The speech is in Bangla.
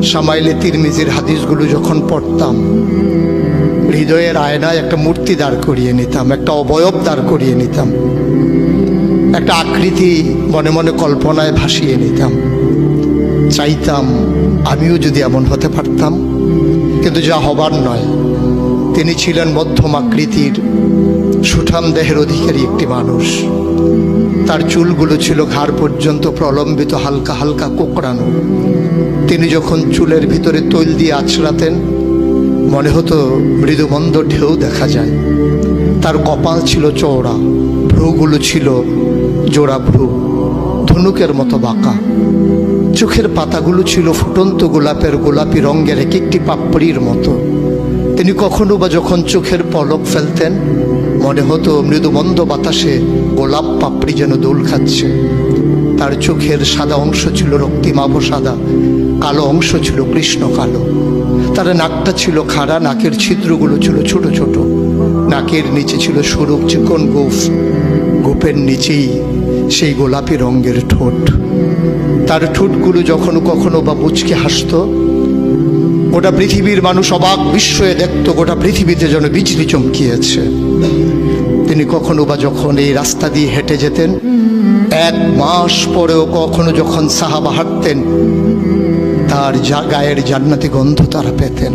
শামাইলে তিরমিজির হাদিসগুলো যখন পড়তাম, হৃদয়ের আয়নায় একটা মূর্তি দাঁড় করিয়ে নিতাম, একটা অবয়ব দাঁড় করিয়ে নিতাম, একটা আকৃতি মনে মনে কল্পনায় ভাসিয়ে নিতাম। চাইতাম আমিও যদি এমন হতে পারতাম, কিন্তু যা হবার নয়। তিনি ছিলেন মধ্যম আকৃতির, সুঠাম দেহের অধিকারী একটি মানুষ। তার চুলগুলো ছিল ঘাড় পর্যন্ত প্রলম্বিত, হালকা হালকা কোকড়ানো। তিনি যখন চুলের ভিতরে তৈল দিয়ে আছড়াতেন, মনে হতো মৃদুমন্দ ঢেউ দেখা যায়। তার কপাল ছিল চওড়া, ভ্রুগুলো ছিল জোড়া ভ্রু, ধনুকের মতো বাঁকা। চোখের পাতাগুলো ছিল ফুটন্ত গোলাপের গোলাপি রঙের এক একটি পাপড়ির মতো। তিনি কখনো বা যখন চোখের পলক ফেলতেন, মনে হতো মৃদুমন্দ বাতাসে গোলাপ পাপড়ি যেন দোল খাচ্ছে। তার চোখের সাদা অংশ ছিল রক্তিমাভ সাদা, কালো অংশ ছিল কৃষ্ণ কালো। তার নাকটা ছিল খাড়া, নাকের ছিদ্রগুলো ছিল ছোট ছোট। নাকের নিচে ছিল সরু চিকন গোঁফ, গোঁফের নিচেই সেই গোলাপি রঙের ঠোঁট। তার ঠোঁটগুলো যখন কখনো বা মুচকে হাসত, গোটা পৃথিবীর মানুষ অবাক বিস্ময়ে দেখত, গোটা পৃথিবীতে যেন বিজলি চমকিয়েছে। তিনি কখনো বা যখন এই রাস্তা দিয়ে হেঁটে যেতেন, 1 মাস পরেও কখনো যখন সাহাবা হাঁটতেন, তার গায়ের জান্নাতি গন্ধ তারা পেতেন।